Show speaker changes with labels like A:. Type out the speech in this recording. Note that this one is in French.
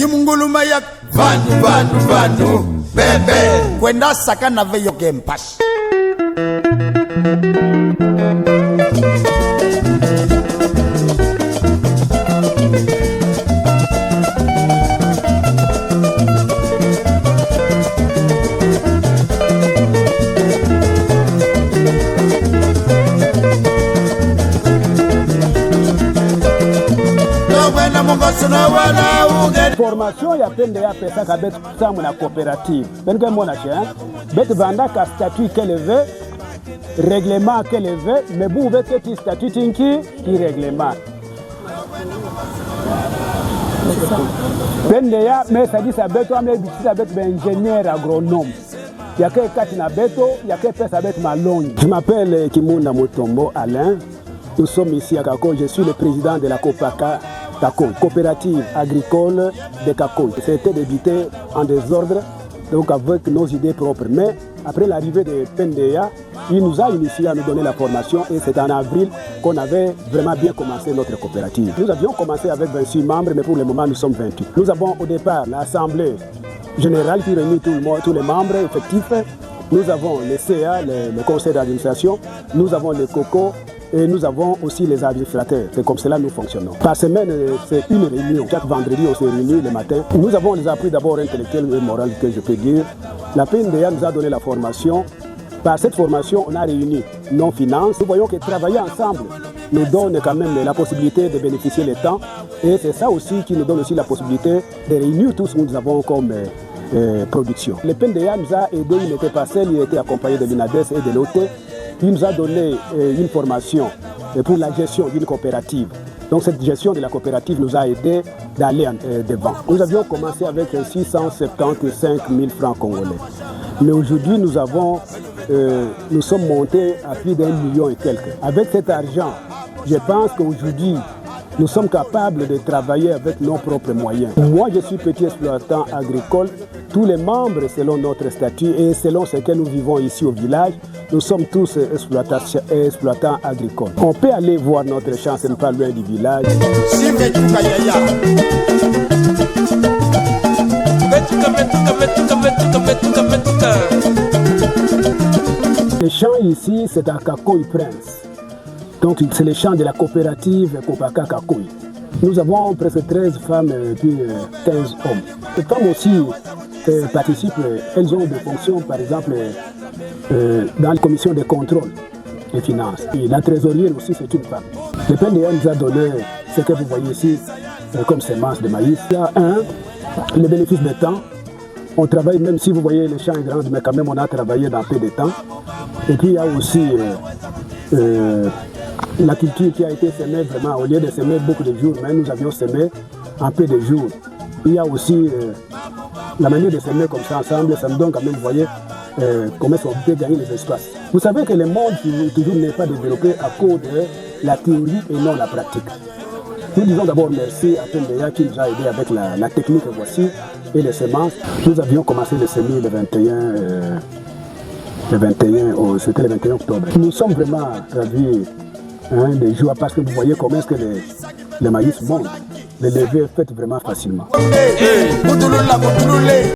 A: Yimungulumayak Vanu Bebe Kwenda sakana veyo kempash
B: Formation ya pende ya pesa ka bet samu na coopérative ben ke mona chen bet vanda ka statut qu'elle règlement qu'elle veut mais vous vet que statut tinki qui règlement pende ya mais ça dit ça beto mais dit ça bet ingénieur agronome ya ke katina beto ya ke pesa bet malongi. Je m'appelle Kimunda Mutombo Alain. Nous sommes ici à Kako, je suis le président de la Copaka Kako, coopérative agricole de Kako. C'était débuté en désordre, donc avec nos idées propres. Mais après l'arrivée de PNDA, il nous a initié à nous donner la formation et c'est en avril qu'on avait vraiment bien commencé notre coopérative. Nous avions commencé avec 26 membres, mais pour le moment nous sommes 28. Nous avons au départ l'Assemblée générale qui réunit tous les membres effectifs. Nous avons le CA, le conseil d'administration, nous avons le COCO, et nous avons aussi les administrateurs. C'est comme cela que nous fonctionnons. Par semaine, c'est une réunion. Chaque vendredi, on se réunit le matin. Nous avons les appuis d'abord intellectuels et moraux, que je peux dire. La PNDA nous a donné la formation. Par cette formation, on a réuni nos finances. Nous voyons que travailler ensemble nous donne quand même la possibilité de bénéficier du temps. Et c'est ça aussi qui nous donne aussi la possibilité de réunir tout ce que nous avons comme production. Le PNDA nous a aidés, il n'était pas seul, il était accompagné de l'INADES et de l'OT. Il nous a donné une formation pour la gestion d'une coopérative. Donc cette gestion de la coopérative nous a aidé d'aller devant. Nous avions commencé avec 675 000 francs congolais. Mais aujourd'hui, nous sommes montés à plus d'1 million et quelques. Avec cet argent, je pense qu'aujourd'hui, nous sommes capables de travailler avec nos propres moyens. Moi, je suis petit exploitant agricole. Tous les membres, selon notre statut et selon ce que nous vivons ici au village, nous sommes tous exploitants agricoles. On peut aller voir notre champ, ce n'est pas loin du village. Le champ ici, c'est à Kakoy Prince. Donc c'est le champ de la coopérative Kopaka Kakoy. Nous avons presque 13 femmes et puis 15 hommes. Les femmes aussi participent, elles ont des fonctions, par exemple, dans la commission de contrôle des finances. Et la trésorière aussi, c'est une femme. Le PNDA nous a donné ce que vous voyez ici comme semence de maïs. Il y a le bénéfice de temps. On travaille, même si vous voyez le champ est grand, mais quand même on a travaillé dans peu de temps. Et puis il y a aussi la culture qui a été semée vraiment, au lieu de semer beaucoup de jours, mais nous avions semé en peu de jours. Il y a aussi la manière de semer comme ça ensemble, ça nous donne quand même, vous voyez, comment on peut gagner les espaces. Vous savez que le monde toujours n'est pas développé à cause de la théorie et non la pratique. Nous disons d'abord merci à PNDA qui nous a aidé avec la technique voici et les semences. Nous avions commencé le semis le 21, c'était le 21 octobre. Nous sommes vraiment ravis des joies parce que vous voyez comment est-ce que le maïs monte. Le lever est fait vraiment facilement.